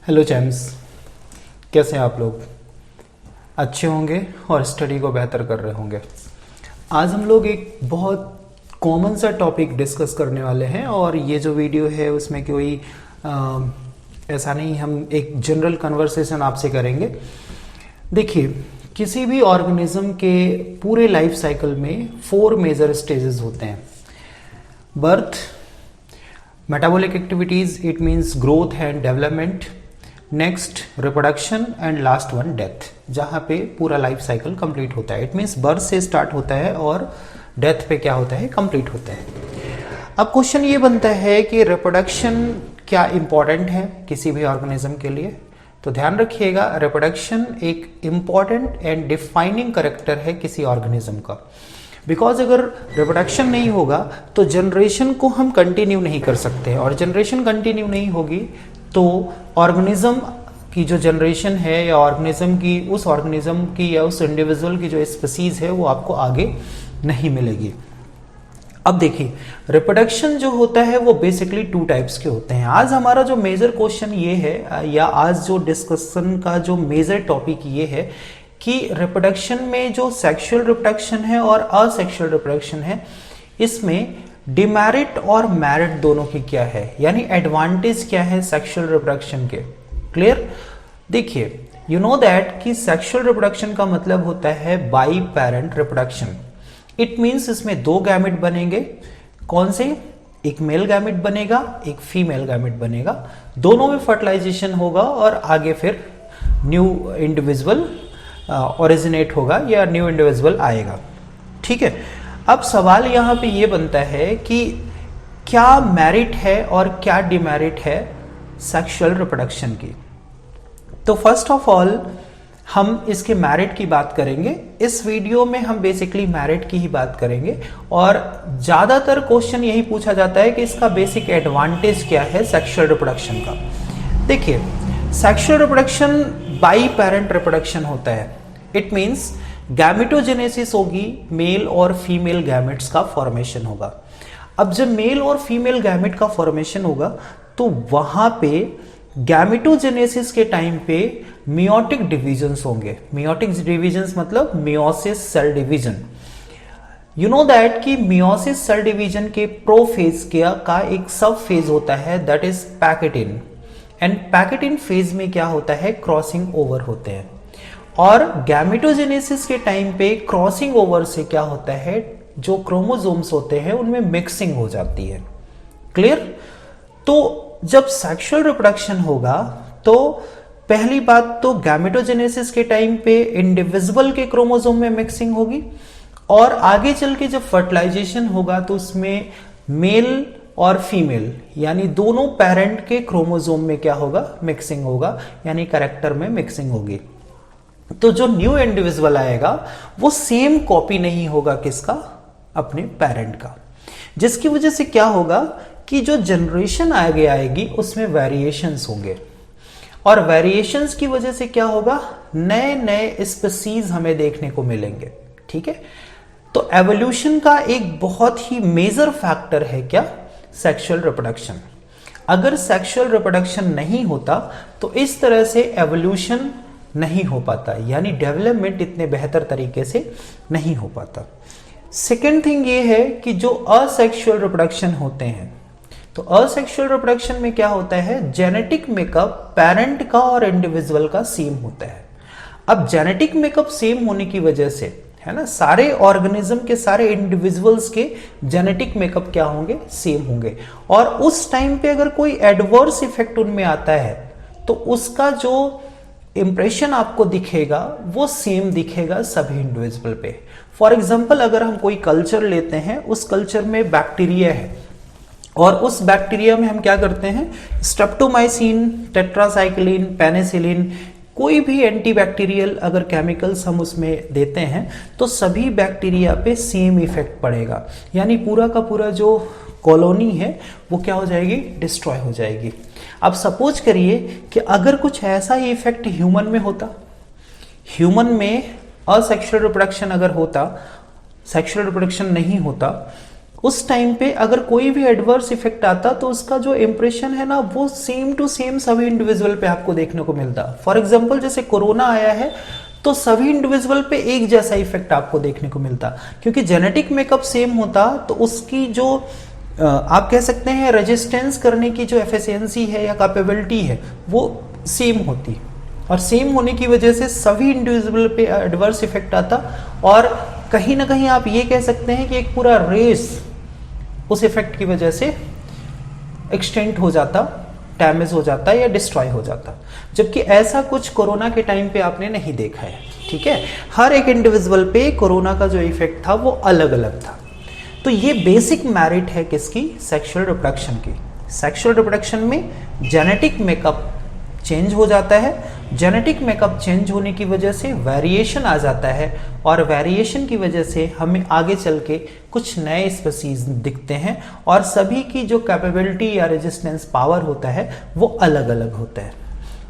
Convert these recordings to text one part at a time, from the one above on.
Hello चैम्स, कैसे हैं आप लोग? अच्छे होंगे और स्टडी को बेहतर कर रहे होंगे। आज हम लोग एक बहुत कॉमन सा टॉपिक डिस्कस करने वाले हैं और ये जो वीडियो है उसमें कोई ऐसा नहीं, हम एक जनरल कन्वर्सेशन आपसे करेंगे। देखिए, किसी भी ऑर्गेनिज्म के पूरे लाइफ साइकिल में 4 मेजर स्टेजेस होते हैं। Birth, metabolic activities, it means growth and development, next reproduction and last one death, जहां पे पूरा लाइफ साइकिल कंप्लीट होता है। इट मीन्स बर्थ से स्टार्ट होता है और डेथ पे क्या होता है, कंप्लीट होता है। अब क्वेश्चन ये बनता है कि रिप्रोडक्शन क्या इंपॉर्टेंट है किसी भी ऑर्गेनिज्म के लिए? तो ध्यान रखिएगा, रिप्रोडक्शन एक इंपॉर्टेंट एंड डिफाइनिंग कैरेक्टर है किसी ऑर्गेनिज्म का। बिकॉज अगर रिप्रोडक्शन नहीं होगा तो जनरेशन को हम कंटिन्यू नहीं कर सकते, और जनरेशन कंटिन्यू नहीं होगी तो ऑर्गेनिज्म की जो जनरेशन है या ऑर्गेनिज्म की, उस ऑर्गेनिज्म की या उस इंडिविजुअल की जो स्पीसीज है वो आपको आगे नहीं मिलेगी। अब देखिए, रिप्रोडक्शन जो होता है वो बेसिकली 2 टाइप्स के होते हैं। आज हमारा जो मेजर क्वेश्चन ये है, या आज जो डिस्कशन का जो मेजर टॉपिक ये है कि रिप्रोडक्शन में जो सेक्सुअल रिप्रोडक्शन है और असेक्सुअल रिप्रोडक्शन है, इसमें डिमेरिट और मेरिट दोनों की क्या है, यानी एडवांटेज क्या है सेक्सुअल रिप्रोडक्शन के। क्लियर? देखिए, यू नो दैट कि सेक्सुअल रिप्रोडक्शन का मतलब होता है by parent reproduction. It means इसमें 2 गैमेट बनेंगे। कौन से? एक मेल गैमेट बनेगा, एक फीमेल गैमेट बनेगा। दोनों में फर्टिलाइजेशन होगा और आगे फिर न्यू इंडिविजुअल ओरिजिनेट होगा या न्यू इंडिविजुअल आएगा। ठीक है। अब सवाल यहां पे ये बनता है कि क्या मेरिट है और क्या डिमेरिट है सेक्सुअल रिप्रोडक्शन की। तो फर्स्ट ऑफ ऑल हम इसके मेरिट की बात करेंगे। इस वीडियो में हम बेसिकली मेरिट की ही बात करेंगे, और ज्यादातर क्वेश्चन यही पूछा जाता है कि इसका बेसिक एडवांटेज क्या है सेक्सुअल रिप्रोडक्शन का। देखिए, sexual reproduction by parent reproduction होता है। इट मीन्स गैमेटोजेनेसिस होगी, मेल और फीमेल गैमेट्स का फॉर्मेशन होगा। अब जब मेल और फीमेल गैमेट का फॉर्मेशन होगा तो वहां पे गैमेटोजेनेसिस के टाइम पे मियोटिक डिविजन्स होंगे। मियोटिक डिविजन्स मतलब meiosis cell division. You know that कि मियोसिस सेल डिवीजन के प्रोफेज का एक सब फेज होता है, that is pachytene. And pachytene phase में क्या होता है, क्रॉसिंग ओवर होते हैं। और गैमेटोजेनेसिस के टाइम पे क्रॉसिंग ओवर से क्या होता है, जो क्रोमोसोम्स होते हैं उनमें मिक्सिंग हो जाती है। क्लियर? तो जब सेक्सुअल रिप्रोडक्शन होगा तो पहली बात तो गैमेटोजेनेसिस के टाइम पे इंडिविजुअल के क्रोमोसोम में मिक्सिंग होगी, और आगे चल के जब फर्टिलाइजेशन होगा तो उसमें मेल और फीमेल यानी दोनों पेरेंट के क्रोमोसोम में क्या होगा, मिक्सिंग होगा, यानी कैरेक्टर में मिक्सिंग होगी। तो जो न्यू इंडिविजुअल आएगा वो सेम कॉपी नहीं होगा किसका, अपने पेरेंट का, जिसकी वजह से क्या होगा कि जो जनरेशन आगे आएगी उसमें वेरिएशंस होंगे, और वेरिएशंस की वजह से क्या होगा, नए नए स्पीसीज हमें देखने को मिलेंगे। ठीक है। तो एवोल्यूशन का एक बहुत ही मेजर फैक्टर है क्या, सेक्सुअल रिप्रोडक्शन। अगर सेक्सुअल रिप्रोडक्शन नहीं होता तो इस तरह से एवोल्यूशन नहीं हो पाता, यानी डेवलपमेंट इतने बेहतर तरीके से नहीं हो पाता। सेकेंड थिंग ये है कि जो असेक्सुअल रिप्रोडक्शन होते हैं, तो असेक्सुअल रिप्रोडक्शन में क्या होता है, जेनेटिक मेकअप पेरेंट का और इंडिविजुअल का सेम होता है। अब जेनेटिक मेकअप सेम होने की वजह से, है ना, सारे ऑर्गेनिज्म के सारे इंडिविजुअल्स के जेनेटिक मेकअप क्या होंगे, सेम होंगे। और उस टाइम पे अगर कोई एडवर्स इफेक्ट उनमें आता है तो उसका जो इंप्रेशन आपको दिखेगा वो सेम दिखेगा सभी इंडिविजुअल पे। फॉर एग्जाम्पल, अगर हम कोई कल्चर लेते हैं, उस कल्चर में बैक्टीरिया है और उस बैक्टीरिया में हम क्या करते हैं, स्ट्रेप्टोमाइसिन, टेट्रासाइक्लिन, पेनिसिलिन, कोई भी एंटीबैक्टीरियल अगर केमिकल्स हम उसमें देते हैं तो सभी बैक्टीरिया पे सेम इफेक्ट पड़ेगा, यानी पूरा का पूरा जो कॉलोनी है वो क्या हो जाएगी, डिस्ट्रॉय हो जाएगी। अब सपोज करिए कि अगर कुछ ऐसा ही इफेक्ट ह्यूमन में होता, ह्यूमन में असेक्सुअल रिप्रोडक्शन अगर होता, सेक्सुअल रिप्रोडक्शन नहीं होता, उस टाइम पे अगर कोई भी एडवर्स इफेक्ट आता तो उसका जो इंप्रेशन है ना वो सेम टू सेम सभी इंडिविजुअल पे आपको देखने को मिलता। फॉर एग्जांपल जैसे कोरोना आया है तो सभी इंडिविजुअल पे एक जैसा इफेक्ट आपको देखने को मिलता, क्योंकि जेनेटिक मेकअप सेम होता तो उसकी जो आप कह सकते हैं रेजिस्टेंस करने की जो एफिशिएंसी है या कैपेबिलिटी है वो सेम होती, और सेम होने की वजह से सभी इंडिविजुअल पे एडवर्स इफेक्ट आता, और कहीं ना कहीं आप ये कह सकते हैं कि एक पूरा रेस उस इफेक्ट की वजह से एक्सटेंट हो जाता, डैमेज हो जाता या डिस्ट्रॉय हो जाता। जबकि ऐसा कुछ कोरोना के टाइम पे आपने नहीं देखा है। ठीक है, हर एक इंडिविजुअल पे कोरोना का जो इफेक्ट था वो अलग अलग था। तो ये बेसिक मेरिट है किसकी, सेक्सुअल रिप्रोडक्शन की। सेक्सुअल रिप्रोडक्शन में जेनेटिक मेकअप चेंज हो जाता है, जेनेटिक मेकअप चेंज होने की वजह से वेरिएशन आ जाता है, और वेरिएशन की वजह से हमें आगे चल के कुछ नए स्पीसीज दिखते हैं, और सभी की जो कैपेबिलिटी या रेजिस्टेंस पावर होता है वो अलग अलग होता है।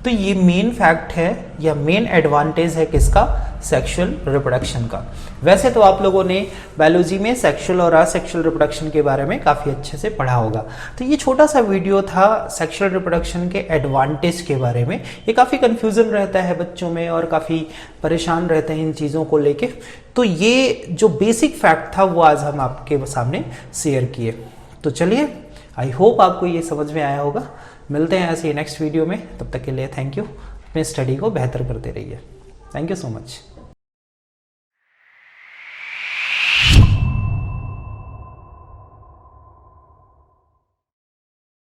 तो ये मेन फैक्ट है या मेन एडवांटेज है किसका, सेक्सुअल रिप्रोडक्शन का। वैसे तो आप लोगों ने बायोलॉजी में सेक्सुअल और असेक्सुअल रिप्रोडक्शन के बारे में काफ़ी अच्छे से पढ़ा होगा। तो ये छोटा सा वीडियो था सेक्सुअल रिप्रोडक्शन के एडवांटेज के बारे में। ये काफ़ी कन्फ्यूज़न रहता है बच्चों में और काफ़ी परेशान रहते हैं इन चीज़ों को लेके। तो ये जो बेसिक फैक्ट था वो आज हम आपके सामने शेयर किए। तो चलिए, आई होप आपको ये समझ में आया होगा। मिलते हैं ऐसे नेक्स्ट वीडियो में, तब तक के लिए थैंक यू। अपने स्टडी को बेहतर करते रहिए। Thank you so much.